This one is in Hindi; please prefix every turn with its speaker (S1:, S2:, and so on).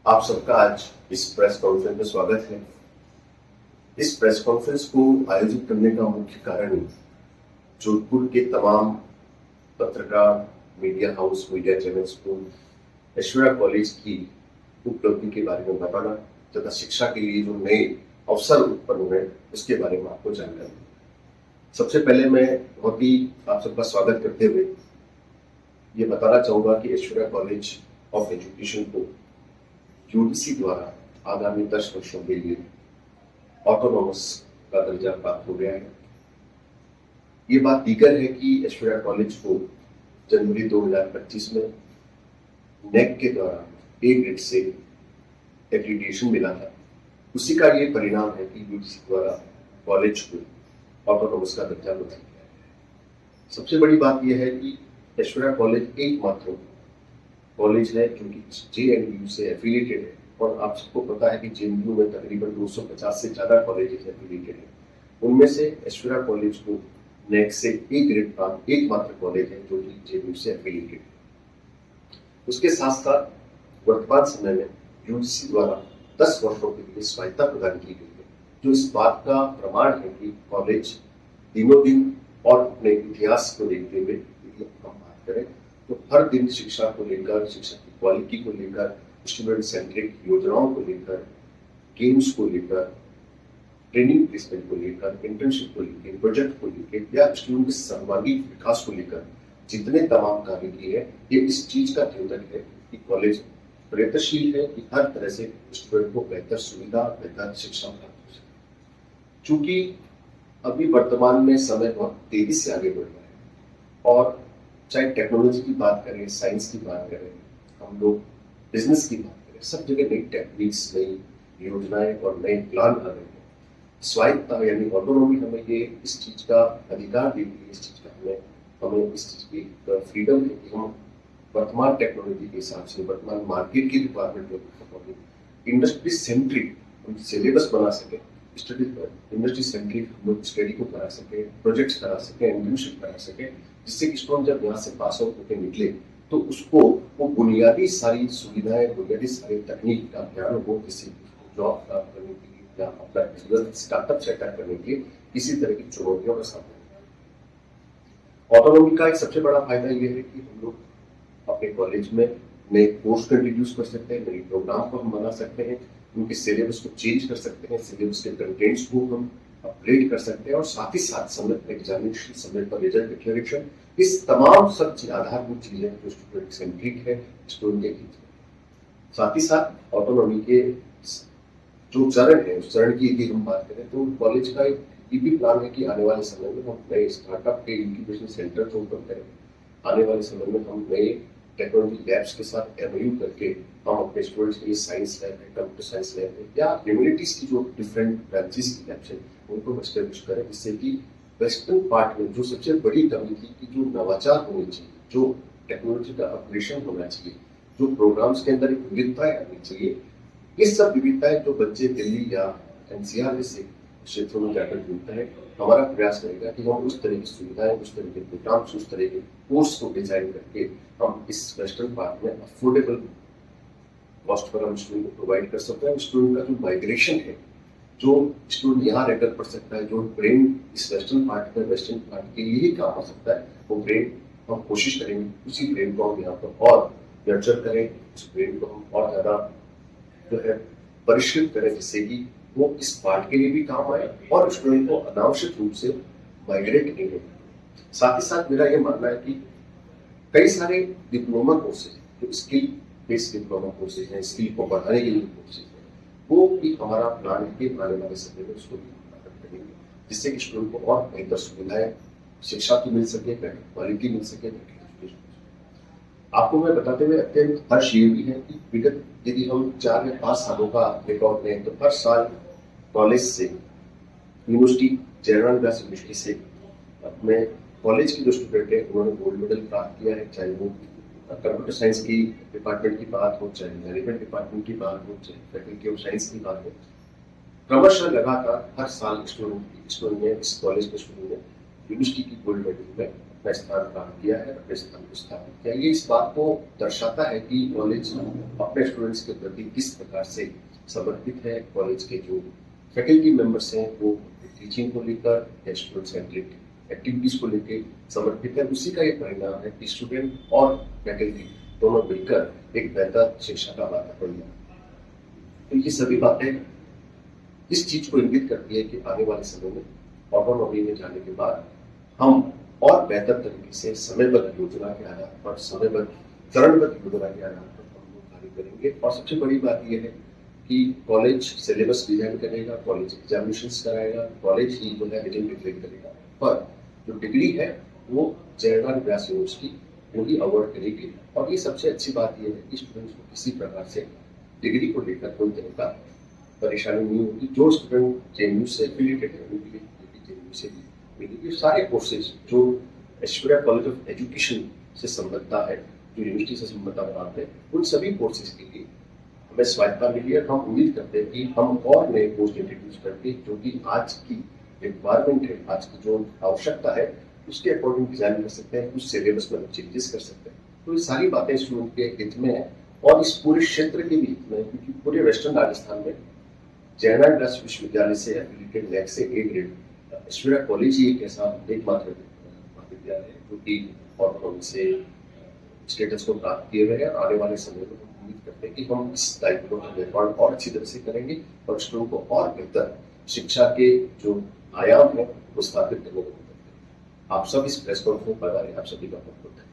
S1: आप सबका आज इस प्रेस कॉन्फ्रेंस में स्वागत है। इस प्रेस कॉन्फ्रेंस को आयोजित करने का मुख्य कारण जोधपुर के तमाम पत्रकार, मीडिया हाउस, मीडिया चैनल्स को ऐश्वर्या कॉलेज की उपलब्धि के बारे में बताना तथा शिक्षा के लिए जो नए अवसर उत्पन्न हुए उसके बारे में आपको जानकारी दी। सबसे पहले मैं बहुत ही आप सबका स्वागत करते हुए ये बताना चाहूंगा कि ऐश्वर्या कॉलेज ऑफ एजुकेशन को यूजीसी द्वारा आगामी 10 वर्षों के लिए ऑटोनॉमस का दर्जा प्राप्त हो गया है। ये बात दीगर है कि ऐश्वर्या कॉलेज को जनवरी 2025 में नेक के द्वारा ए ग्रेड से एक्रीडिटेशन मिला था। उसी का ये परिणाम है कि यूजीसी द्वारा कॉलेज को ऑटोनॉमस का दर्जा मिला है। सबसे बड़ी बात यह है कि ऐश्वर्या कॉलेज एकमात्र कॉलेज है जो कि JNU से एफिलिएटेड है, और आप सबको पता है कि JNU में तकरीबन 250 से ज्यादा कॉलेजेस एफिलिएटेड हैं। उनमें से ऐश्वर्या कॉलेज को नेक से ए ग्रेड प्राप्त एकमात्र कॉलेज है जो कि JNU से एफिलिएटेड है। उसके साथ साथ वर्तमान समय में यूजीसी द्वारा 10 वर्षों के लिए स्वायत्ता प्रदान की गई है, जो इस बात का प्रमाण है कि कॉलेज दिनों दिन और अपने इतिहास को देखते हुए यदि हम बात करें तो हर दिन शिक्षा को लेकर, शिक्षा की क्वालिटी को लेकर, स्टूडेंट सेंट्रिक योजनाओं को लेकर, गेम्स को लेकर, ट्रेनिंग प्लेसमेंट को लेकर, इंटर्नशिप को लेकर, प्रोजेक्ट को लेकर या स्टूडेंट के सर्वांगीण विकास को लेकर जितने तमाम कार्य किए हैं, ये इस चीज का द्योतक है कि कॉलेज प्रयत्नशील है कि हर तरह से स्टूडेंट को बेहतर सुविधा, बेहतर शिक्षा प्राप्त हो सके। चूंकि अभी वर्तमान में समय बहुत तेजी से आगे बढ़ रहा है, और चाहे टेक्नोलॉजी की बात करें, साइंस की बात करें, हम लोग बिजनेस की बात करें, सब जगह नई टेक्निक्स, नई योजनाएं और नए प्लान आ रहे हैं। स्वायत्ता यानी ऑटोनॉमी हमें ये इस चीज का अधिकार देती है, इस चीज का हमें इस चीज की फ्रीडम है कि हम वर्तमान टेक्नोलॉजी के हिसाब से, वर्तमान मार्केट की रिक्वायरमेंट के अकॉर्डिंग इंडस्ट्री सेंट्रिक हम सिलेबस बना सके, स्टडी इंडस्ट्री सेंट्रिक हम लोग स्टडी को करा सके, प्रोजेक्ट्स करा सके, इंटर्नशिप करा सके, जिससे कि स्टूडेंट जब यहाँ से पास आउट होकर निकले तो उसको वो बुनियादी सारी सुविधाएं, बुनियादी सारी तकनीक का ज्ञान हो, किसी जॉब प्राप्त करने के लिए या अपना बिजनेस स्टार्टअप सेटअप करने के लिए किसी तरह की चुनौतियों का सामना। ऑटोनॉमी का एक सबसे बड़ा फायदा यह है कि हम लोग अपने कॉलेज में नए कोर्स को इंट्रोड्यूस कर सकते हैं, नए प्रोग्राम को हम बना सकते हैं, उनके सिलेबस को चेंज कर सकते हैं, सिलेबस के कंटेंट्स को हम अपग्रेड कर सकते हैं, और साथ ही साथ समय पर एग्जामिनेशन, समय पर रिजल्ट डिक्लेरेशन, इस तमाम सब आधारभूत चीजें जो स्टूडेंट सेंट्रिक है, स्टूडेंट के लिए। साथ ही साथ ऑटोनॉमी के जो चरण है, उस चरण की यदि हम बात करें तो कॉलेज का ये भी प्लान है कि आने वाले समय में हम नए स्टार्टअप के इंक्यूबेशन सेंटर जो ओपन करें, आने वाले समय में हम नए टेक्नोलॉजी लैब्स के साथ MOU करके हम अपने स्टूडेंट्स के लिए साइंस लैब है, कंप्यूटर साइंस लैब है, या ह्यूमैनिटीज की जो डिफरेंट ब्रांचेस की लैब्स है उनको एस्टेब्लिश करें, जिससे कि वेस्टर्न पार्ट में जो सबसे बड़ी कमी थी कि जो नवाचार होने चाहिए, जो टेक्नोलॉजी का अपग्रेडेशन होना चाहिए, जो प्रोग्राम्स के अंदर एक विविधताएं आनी चाहिए, ये सब विविधताएं जो बच्चे दिल्ली या NCR जैसे क्षेत्रों में जाकर ढूंढते हैं, हमारा प्रयास रहेगा कि हम उस तरह की सुविधाएं, उस तरह के प्रोग्राम्स, उस तरह के कोर्स को डिजाइन करके हम इस वेस्टर्न पार्ट में अफोर्डेबल कॉस्ट पर हम स्टूडेंट को प्रोवाइड कर सकते हैं। स्टूडेंट का जो माइग्रेशन है, जो स्टूडेंट यहाँ रहकर पढ़ सकता है, जो ब्रेन इस वेस्टर्न पार्ट में वेस्टर्न पार्ट के लिए ही काम हो सकता है, वो ब्रेन हम कोशिश करेंगे उसी ब्रेन को हम यहाँ पर और नर्चर करें, उस ब्रेन को हम और ज्यादा जो है परिष्कृत करें, जिससे कि वो इस पार्ट के लिए भी काम आए और स्टूडेंट को अनावश्यक रूप से माइग्रेट नहीं हो। साथ ही साथ मेरा ये मानना है कि कई सारे डिप्लोमा कोर्सेज जो स्किल बेस्ड डिप्लोमा कोर्सेज हैं, स्किल को बढ़ाने के लिए कोर्सेज हैं, वो भी हमारा प्लान है कि आने वाले समय में उसको करेंगे, जिससे कि स्टूडेंट को और बेहतर सुविधाएं, शिक्षा की मिल सके, बेहतर क्वालिटी मिल सके। आपको मैं बताते हुए अत्यंत हर्ष ये भी है कि विगत यदि हम 4 या 5 सालों का रिकॉर्ड लें तो हर साल कॉलेज से, यूनिवर्सिटी, जयराम व्यास यूनिवर्सिटी से अपने कॉलेज के जो स्टूडेंट है उन्होंने गोल्ड मेडल प्राप्त किया है, चाहे वो कंप्यूटर साइंस की डिपार्टमेंट की बात हो, चाहे मैनेजमेंट डिपार्टमेंट की बात हो, चाहे फैकल्टी ऑफ साइंस की बात हो। क्रमशः लगातार हर साल स्टूडेंट ने, इस कॉलेज के स्टूडेंट ने यूनिवर्सिटी की गोल्ड मेडल में अपना स्थान प्राप्त किया है, अपने स्थान को स्थापित किया। ये इस बात को दर्शाता है कि कॉलेज अपने स्टूडेंट्स के प्रति किस प्रकार से समर्पित है। कॉलेज के जो फैकल्टी मेंबर्स हैं वो टीचिंग को लेकर या स्टूडेंट सेंट्रिक एक्टिविटीज को लेकर समर्पित है। उसी का ये परिणाम है कि स्टूडेंट और फैकल्टी दोनों मिलकर एक बेहतर शिक्षा का वातावरण बनाते हैं। तो ये सभी बातें इस चीज को इंगित करती है कि आने वाले समय में ऑटोनॉमी में जाने के बाद हम और बेहतर तरीके से समयबद्ध योजना के आधार पर, समयबद्ध चरणबद्ध योजना के आधार पर हम लोग कार्य करेंगे। और सबसे बड़ी बात यह है कि कॉलेज सिलेबस डिजाइन करेगा, कॉलेज एग्जामिनेशन कराएगा, कॉलेज ही जो है रिजल्ट डिक्लेयर करेगा, पर जो डिग्री है वो जयराम व्यास यूनिवर्सिटी वही अवार्ड करेगी। और ये सबसे अच्छी बात यह है कि स्टूडेंट्स को किसी प्रकार से डिग्री को लेकर कोई तरह का परेशानी नहीं होगी। जो स्टूडेंट जेएनयू से एफिलिएटेड है उनके लिए जेएनयू से भी मिलेगी। सारे कोर्सेज जो ऐश्वर्या कॉलेज ऑफ एजुकेशन से संबद्धता है, जो यूनिवर्सिटी से संबद्धता प्राप्त है, उन सभी कोर्सेज के लिए हमें स्वायत्ता मिली है। हम उम्मीद करते हैं कि हम और नए कोर्स इंट्रोड्यूस करके, जो कि आज की रिक्वायरमेंट है, आज की जो आवश्यकता है, उसके अकॉर्डिंग डिजाइन कर सकते हैं, कुछ सिलेबस में चेंजेस कर सकते हैं। तो ये सारी बातें स्टूडेंट के हित में है और इस पूरे क्षेत्र के भी हित में, क्योंकि पूरे वेस्टर्न राजस्थान में जयराम व्यास विश्वविद्यालय से एफिलिएटेड नेक्स्ट से ए ग्रेड ऐश्वर्या कॉलेज ही एक ऐसा एकमात्र महाविद्यालय है जो कि ऑटोनॉमी से स्टेटस को प्राप्त किए हुए हैं। आने वाले समय में हम उम्मीद करते हैं कि हम इस दायित्व का निर्माण और अच्छी तरह से करेंगे और स्टूडेंट को और बेहतर शिक्षा के जो आयाम है वो स्थापित करने में मदद करेंगे। आप सब इस प्रेस कॉन्फ्रेंस पर आए, आप सभी का बहुत बहुत धन्यवाद।